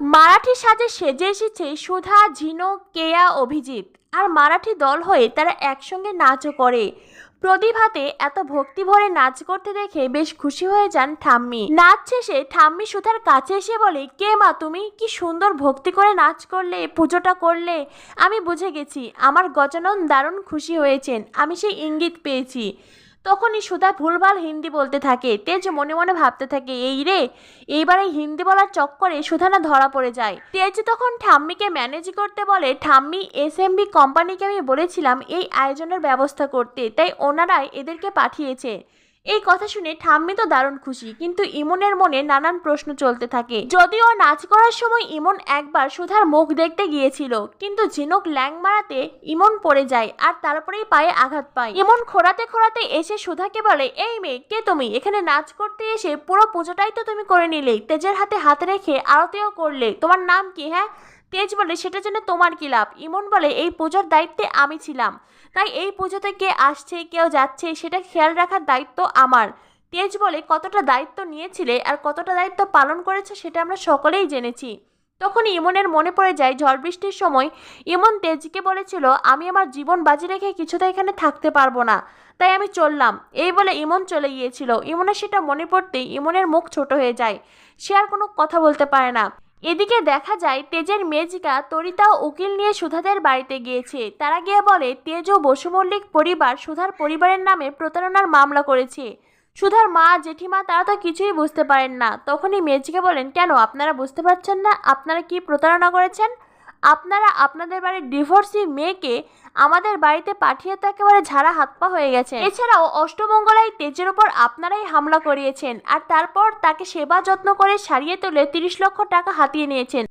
মারাঠি সাজে সেজে এসেছে সুধা, ঝিনুক, কেয়া, অভিজিৎ। আর মারাঠি দল হয়ে তারা একসঙ্গে নাচও করে। প্রতিভাতে এত ভক্তি ভরে নাচ করতে দেখে বেশ খুশি হয়ে যান ঠাম্মি। নাচ শেষে ঠাম্মি সুধার কাছে এসে বলে, কে মা তুমি? কি সুন্দর ভক্তি করে নাচ করলে, পুজোটা করলে। আমি বুঝে গেছি আমার গজানন দারুণ খুশি হয়েছেন, আমি সেই ইঙ্গিত পেয়েছি। তখনই সুধা ভুলভাল হিন্দি বলতে থাকে। তেজ মনে মনে ভাবতে থাকে, এই রে, এইবার এই হিন্দি বলার চক্করে সুধা না ধরা পড়ে যায়। তেজ তখন ঠাম্মিকে ম্যানেজ করতে বলে, ঠাম্মি, এসএমবি কোম্পানিকে আমি বলেছিলাম এই আয়োজনের ব্যবস্থা করতে, তাই ওনারাই এদেরকে পাঠিয়েছে। এই কথা শুনে ঠাম্মি তো দারুণ খুশি, কিন্তু ইমনের মনে নানান প্রশ্ন চলতে থাকে। যদিও নাচ করার সময় ইমন একবার সুধার মুখ দেখতে গিয়েছিল, কিন্তু ঝিনুক ল্যাং মারাতে ইমন পড়ে যায় আর তারপরেই পায়ে আঘাত পায়। ইমন খোঁড়াতে খোঁড়াতে এসে সুধাকে বলে, এই মেয়ে, কে তুমি? এখানে নাচ করতে এসে পুরো পুজোটাই তো তুমি করে নিলে, তেজের হাতে হাত রেখে আরতিও করলে, তোমার নাম কি? হ্যাঁ? তেজ বলে, সেটা জেনে তোমার কি লাভ? ইমন বলে, এই পুজোর দায়িত্বে আমি ছিলাম, তাই এই পুজোতে কে আসছে কেউ যাচ্ছে সেটা খেয়াল রাখার দায়িত্ব আমার। তেজ বলে, কতটা দায়িত্ব নিয়েছিলে আর কতটা দায়িত্ব পালন করেছে সেটা আমরা সকলেই জেনেছি। তখন ইমনের মনে পড়ে যায় ঝড় বৃষ্টির সময় ইমন তেজকে বলেছিল, আমি আমার জীবন বাজি রেখে কিছুতে এখানে থাকতে পারবো না, তাই আমি চললাম। এই বলে ইমন চলে গিয়েছিল। ইমনের সেটা মনে পড়তেই ইমনের মুখ ছোট হয়ে যায়, সে আর কোনো কথা বলতে পারে না। এদিকে দেখা যায় তেজের মেজকা তরিতা ও উকিল নিয়ে সুধাদের বাড়িতে গিয়েছে। তারা গিয়ে বলে, তেজ ও বসু মল্লিক পরিবার সুধার পরিবারের নামে প্রতারণার মামলা করেছে। সুধার মা, জেঠিমা তারা তো কিছুই বুঝতে পারেন না। তখনই মেজকে বলেন, কেন আপনারা বুঝতে পারছেন না আপনারা কি প্রতারণা করেছেন? আপনারা আপনাদের বাড়ির ডিভোর্সি মেয়েকে আমাদের বাড়িতে পাঠিয়ে তো একেবারে ঝাড়া হাত পা হয়ে গেছে। এছাড়াও অষ্টমঙ্গলায় তেজের ওপর আপনারাই হামলা করিয়েছেন আর তারপর তাকে সেবা যত্ন করে সারিয়ে তুলে 30 লক্ষ টাকা হাতিয়ে নিয়েছেন।